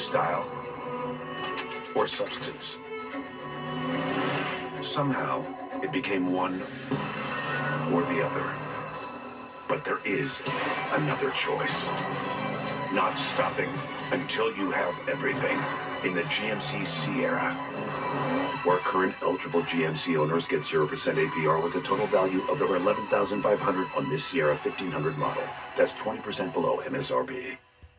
style, or substance. Somehow, it became one or the other. But there is another choice. Not stopping until you have everything in the GMC Sierra, where current eligible GMC owners get 0% APR with a total value of over $11,500 on this Sierra 1500 model. That's 20% below MSRP.